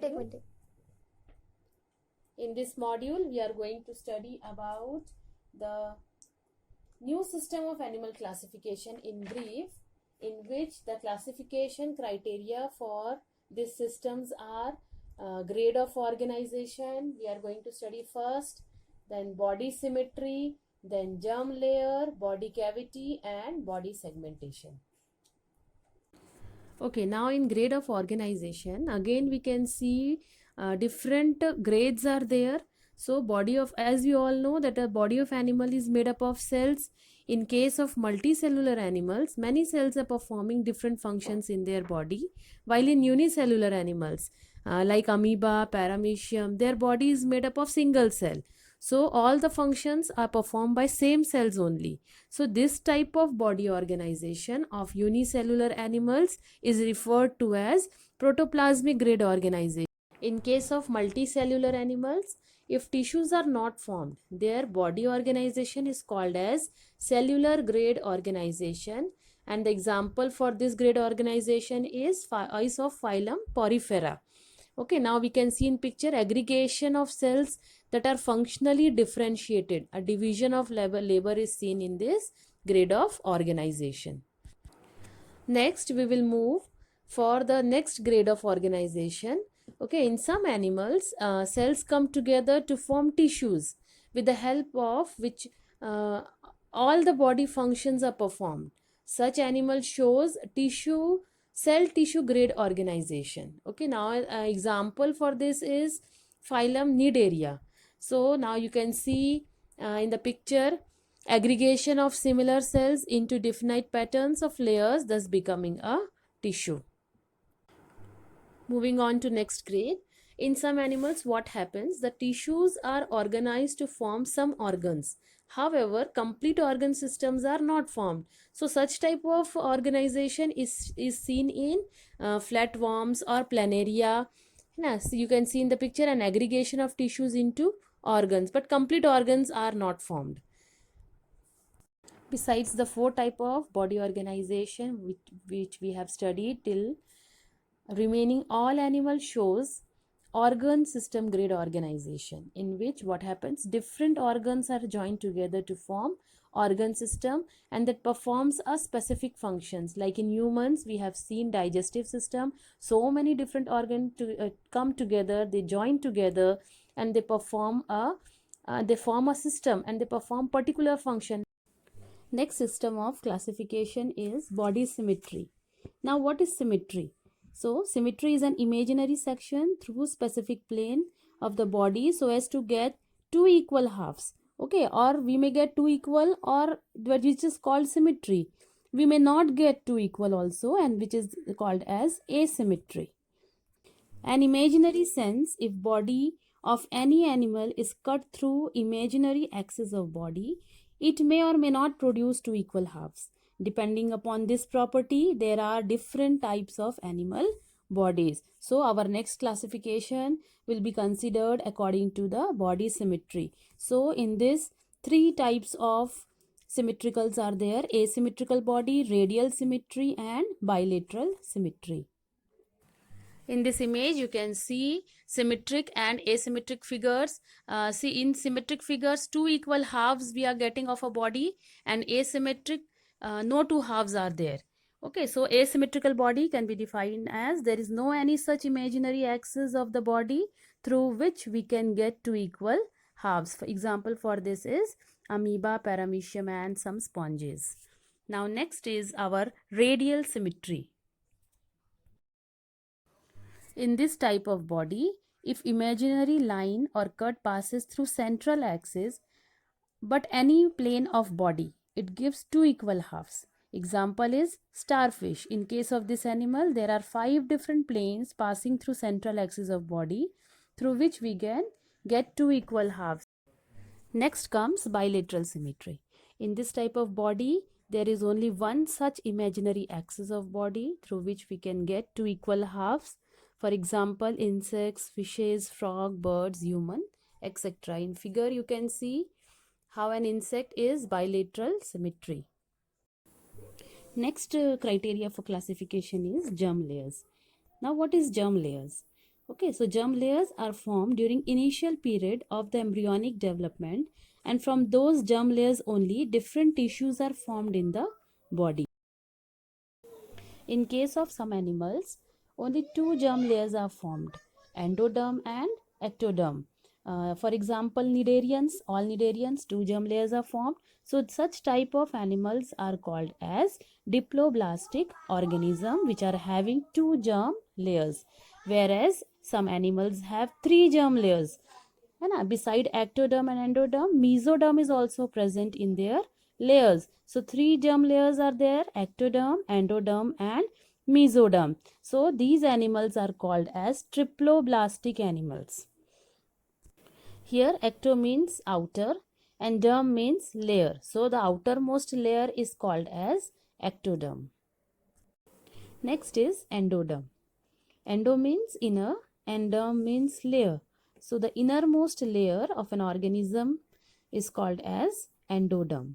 module. In this module, we are going to study about the new system of animal classification in brief, in which the classification criteria for these systems are grade of organization. We are going to study first, then body symmetry, then germ layer, body cavity, and body segmentation. Okay, now in grade of organization, again we can see different grades are there. So body of, as we all know that a body of animal is made up of cells. In case of multicellular animals, many cells are performing different functions in their body, while in unicellular animals like amoeba, paramecium, their body is made up of single cell. So all the functions are performed by same cells only. So this type of body organization of unicellular animals is referred to as protoplasmic grade organization. In case of multicellular animals, if tissues are not formed, their body organization is called as cellular grade organization, and the example for this grade organization is of phylum Porifera. Okay, now we can see in picture aggregation of cells that are functionally differentiated. A division of labor is seen in this grade of organization. Next, we will move for the next grade of organization. Okay, in some animals, cells come together to form tissues with the help of which all the body functions are performed. Such animal shows cell tissue grade organization. Okay, now example for this is phylum Cnidaria. So now you can see in the picture aggregation of similar cells into definite patterns of layers, thus becoming a tissue. Moving on to next grade. In some animals, what happens? The tissues are organized to form some organs. However, complete organ systems are not formed. So such type of organization is seen in flatworms or planaria. So you can see in the picture an aggregation of tissues into organs, but complete organs are not formed. Besides the four type of body organization which we have studied till, remaining all animal shows organ system grade organization, in which what happens, different organs are joined together to form organ system, and that performs a specific functions. Like in humans, we have seen digestive system, so many different organs come together, they join together, and they perform they form a system, and they perform particular function. Next system of classification is body symmetry. Now what is symmetry? So symmetry is an imaginary section through specific plane of the body so as to get two equal halves. Okay, or we may get two equal, or which is called symmetry. We may not get two equal also, and which is called as asymmetry. An imaginary sense, if body of any animal is cut through imaginary axis of body, it may or may not produce two equal halves. Depending upon this property, there are different types of animal bodies. So our next classification will be considered according to the body symmetry. So in this, three types of symmetricals are there: asymmetrical body, radial symmetry, and bilateral symmetry. In this image, you can see symmetric and asymmetric figures. See, in symmetric figures, two equal halves we are getting of a body, and asymmetric, no two halves are there. Okay, so asymmetrical body can be defined as there is no any such imaginary axis of the body through which we can get two equal halves. For example, for this is amoeba, paramecium, and some sponges. Now next is our radial symmetry. In this type of body, if imaginary line or cut passes through central axis but any plane of body, it gives two equal halves. Example is starfish. In case of this animal, there are 5 different planes passing through central axis of body through which we can get two equal halves. Next comes bilateral symmetry. In this type of body, there is only one such imaginary axis of body through which we can get two equal halves. For example, insects, fishes, frog, birds, human, etc. In figure, you can see how an insect is bilateral symmetry. Next criteria for classification is germ layers. Now, what is germ layers? Okay, so germ layers are formed during initial period of the embryonic development, and from those germ layers only different tissues are formed in the body. In case of some animals, only two germ layers are formed, endoderm and ectoderm. For example, cnidarians, all cnidarians, two germ layers are formed. So such type of animals are called as diploblastic organism, which are having two germ layers, whereas some animals have three germ layers. And beside ectoderm and endoderm, mesoderm is also present in their layers. So three germ layers are there: ectoderm, endoderm and mesoderm. So these animals are called as triploblastic animals. Here ecto means outer and derm means layer. So the outermost layer is called as ectoderm. Next is endoderm. Endo means inner and derm means layer. So the innermost layer of an organism is called as endoderm.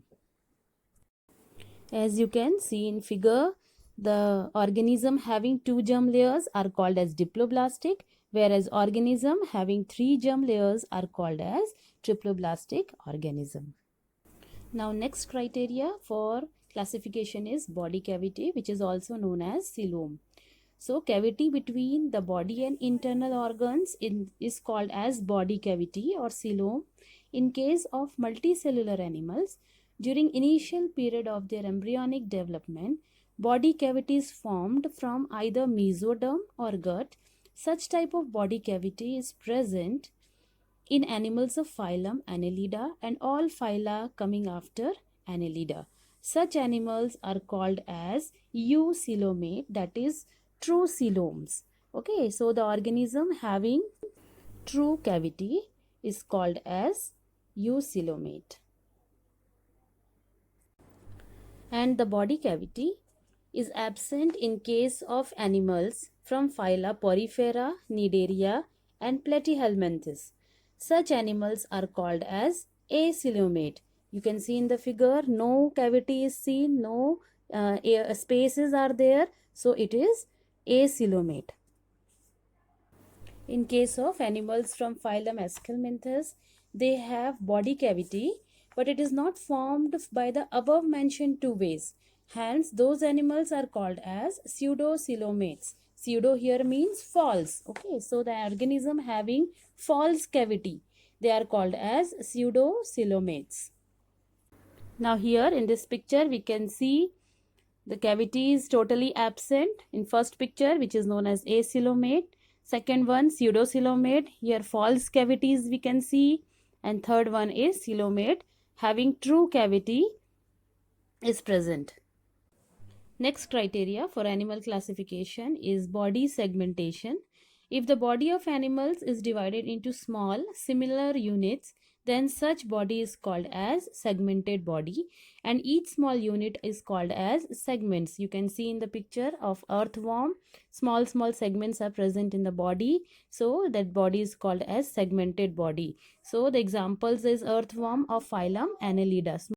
As you can see in figure, the organism having two germ layers are called as diploblastic, whereas organism having three germ layers are called as triploblastic organism. Now next criteria for classification is body cavity, which is also known as coelom. So cavity between the body and internal organs is called as body cavity or coelom. In case of multicellular animals, during initial period of their embryonic development, body cavity is formed from either mesoderm or gut. Such type of body cavity is present in animals of phylum Annelida and all phyla coming after Annelida. Such animals are called as eucoelomate, that is true coeloms. Okay, so the organism having true cavity is called as eucoelomate. And the body cavity is absent in case of animals from phyla Porifera, Cnidaria and Platyhelminthes. Such animals are called as acoelomate. You can see in the figure, no cavity is seen, no spaces are there, so it is acoelomate. In case of animals from phylum Aschelminthes, they have body cavity, but it is not formed by the above mentioned two ways. Hence, those animals are called as pseudocoelomates. Pseudo here means false. Okay, so the organism having false cavity, they are called as pseudocoelomates. Now here in this picture, we can see the cavity is totally absent in first picture, which is known as acoelomate. Second one, pseudocoelomate. Here false cavities we can see. And third one is coelomate having true cavity is present. Next criteria for animal classification is body segmentation. If the body of animals is divided into small similar units, then such body is called as segmented body, and each small unit is called as segments. You can see in the picture of earthworm, small segments are present in the body, so that body is called as segmented body. So the examples is earthworm of phylum Annelida.